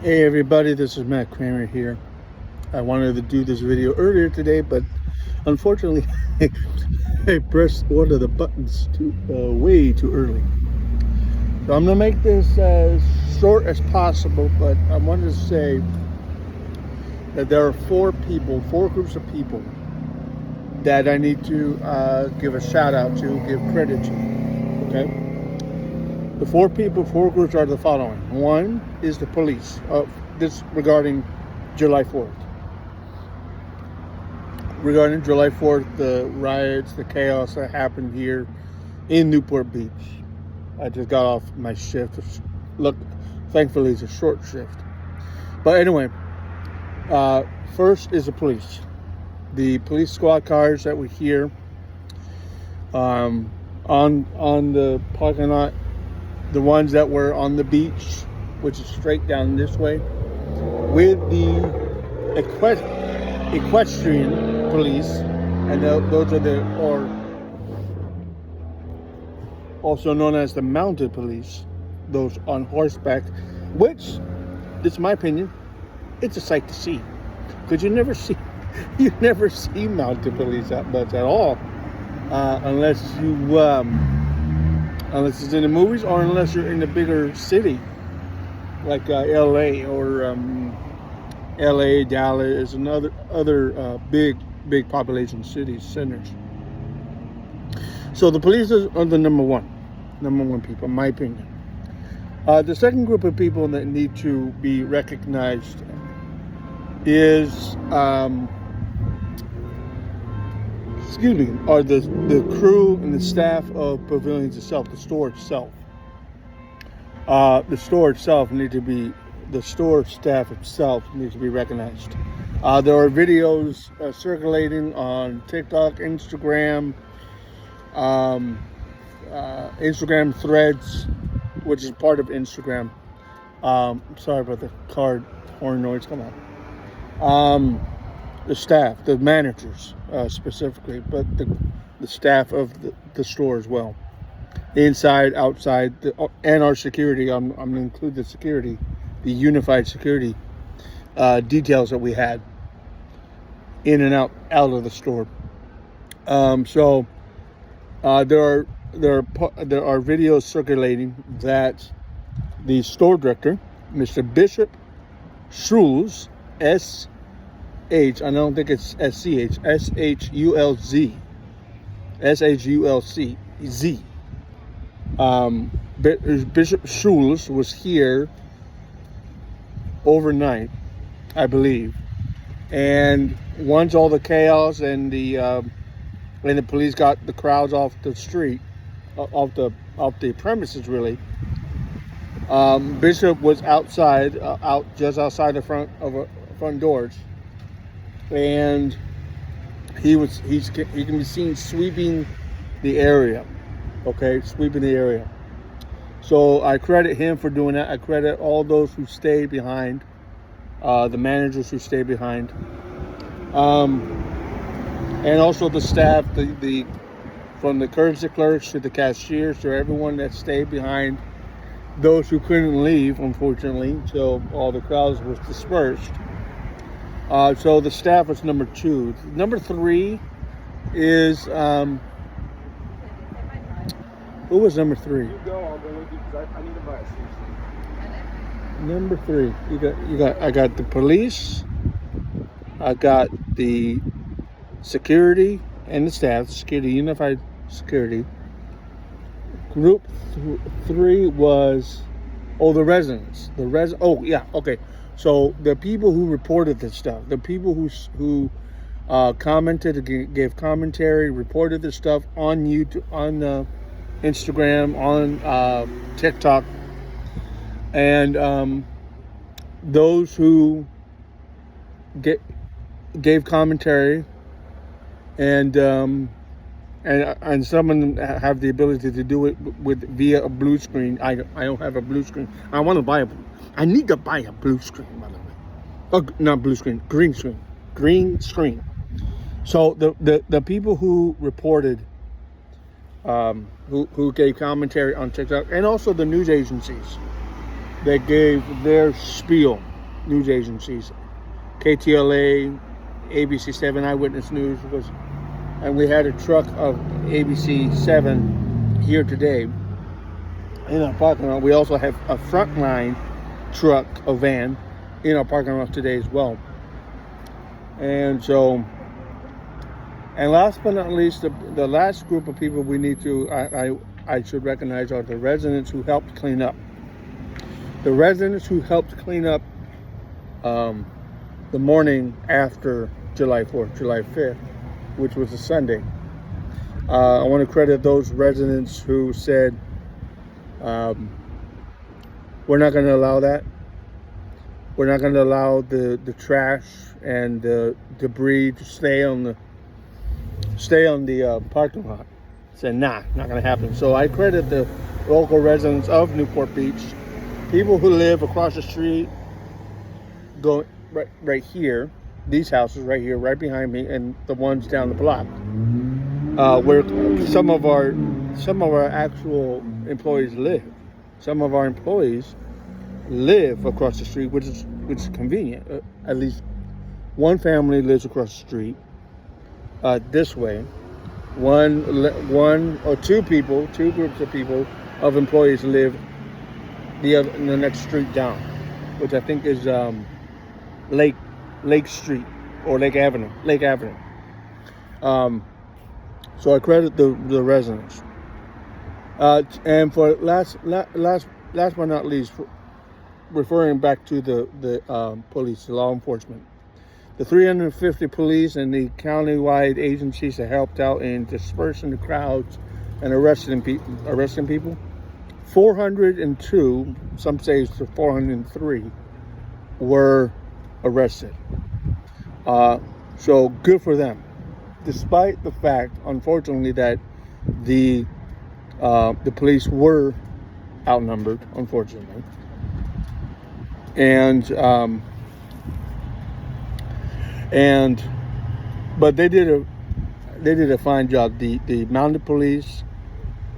Hey everybody, this is Matt Kramer here. I wanted to do this video earlier today, but unfortunately I pressed one of the buttons way too early. So I'm going to make this as short as possible, but I wanted to say that there are four groups of people that I need to give a shout out to, give credit to, okay? The four groups are the following. One is the police. This regarding July 4th. Regarding July 4th, the riots, the chaos that happened here in Newport Beach. I just got off my shift. Look, thankfully it's a short shift. But anyway, first is the police. The police squad cars that we hear on the parking lot. The ones that were on the beach, which is straight down this way, with the equestrian police, and those are or also known as the mounted police, those on horseback, which, this is my opinion, it's a sight to see, because you never see mounted police that much at all, unless it's in the movies, or unless you're in a bigger city like LA or LA, Dallas, and other big population cities, centers. So the police are the number one people, in my opinion. The second group of people that need to be recognized is are the crew and the staff of Pavilions itself, the store itself. The store staff itself needs to be recognized. There are videos circulating on TikTok, Instagram, Instagram Threads, which is part of Instagram. Sorry about the car horn noise. Come on. The staff, the managers specifically, but the staff of the store as well, inside, outside, and our security. I'm going to include the security, the unified security details that we had in and out of the store. So there are videos circulating that the store director, Mr. Bishop Schulz, I don't think it's SCH, SHULZ, SHULZ. Bishop Schulz was here overnight, I believe, and once all the chaos and the police got the crowds off the street, off the premises, really. Bishop was outside, just outside the front doors. And he can be seen sweeping the area, sweeping the area. So I credit him for doing that. I credit all those who stayed behind, the managers who stayed behind, and also the staff, from the courtesy clerks to the cashiers to everyone that stayed behind, those who couldn't leave, unfortunately, so all the crowds was dispersed. So the staff was number two. Number three is who was number three? You go, I'll go with you because I need a bus. Number three. I got the police. I got the security and the staff, security, unified security. Group three was the residents. So the people who reported this stuff, the people who commented, gave commentary, reported this stuff on YouTube, on Instagram, on TikTok, and those who gave commentary, and some of them have the ability to do it via a blue screen. I don't have a blue screen. I want to buy I need to buy a blue screen, by the way. Oh, not blue screen, green screen. Green screen. So the people who reported, who gave commentary on TikTok, and also the news agencies that gave their spiel news agencies, KTLA, ABC7 Eyewitness News and we had a truck of ABC7 here today in our parking lot. We also have a Frontline truck, a van, in our parking lot today as well. And so, and last but not least, the last group of people we need to, I should recognize are the residents who helped clean up. The residents who helped clean up the morning after July 4th, July 5th, which was a Sunday. I want to credit those residents who said, we're not going to allow that. We're not going to allow the trash and the debris to stay on the parking lot. Said, nah, not going to happen. So I credit the local residents of Newport Beach, people who live across the street, go right here, these houses right here, right behind me, and the ones down the block, where some of our actual employees live. Some of our employees live across the street, which is convenient. At least one family lives across the street this way. One or two groups of people of employees live the next street down, which I think is Lake Street or Lake Avenue. So I credit the residents. And for last but not least, referring back to the police, the law enforcement, the 350 police and the countywide agencies that helped out in dispersing the crowds and arresting people, 402, some say it's 403, were arrested. So good for them, despite the fact, unfortunately, that the police were outnumbered, unfortunately, but they did a fine job. The mounted police,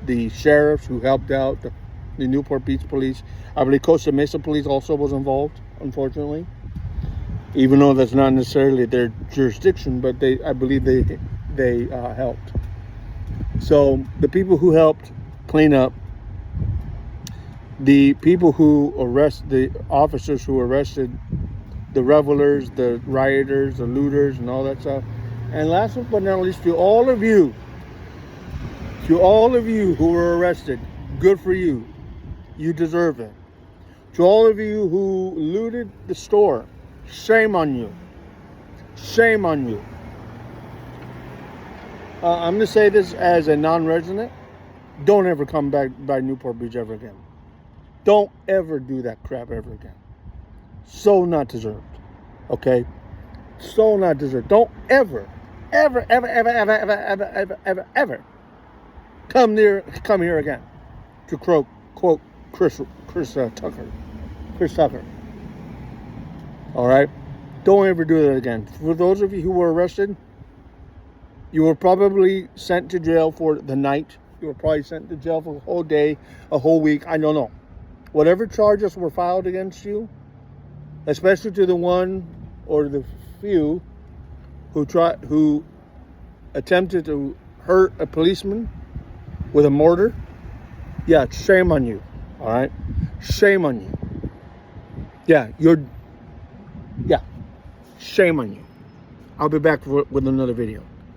the sheriffs who helped out, the Newport Beach police, I believe Costa Mesa police also was involved, unfortunately, even though that's not necessarily their jurisdiction, but I believe they helped. So the people who helped clean up, the people who the officers who arrested the revelers, the rioters, the looters, and all that stuff. And last but not least, to all of you who were arrested, good for you. You deserve it. To all of you who looted the store, shame on you. Shame on you. I'm going to say this as a non-resident. Don't ever come back by Newport Beach ever again. Don't ever do that crap ever again. So not deserved. Okay? So not deserved. Don't ever come here again to quote Chris Tucker. Chris Tucker. All right? Don't ever do that again. For those of you who were arrested, you were probably sent to jail for the night. You were probably sent to jail for a whole day, a whole week. I don't know. Whatever charges were filed against you, especially to the one or the few who attempted to hurt a policeman with a mortar, yeah, shame on you. All right? Shame on you. Yeah, shame on you. I'll be back with another video.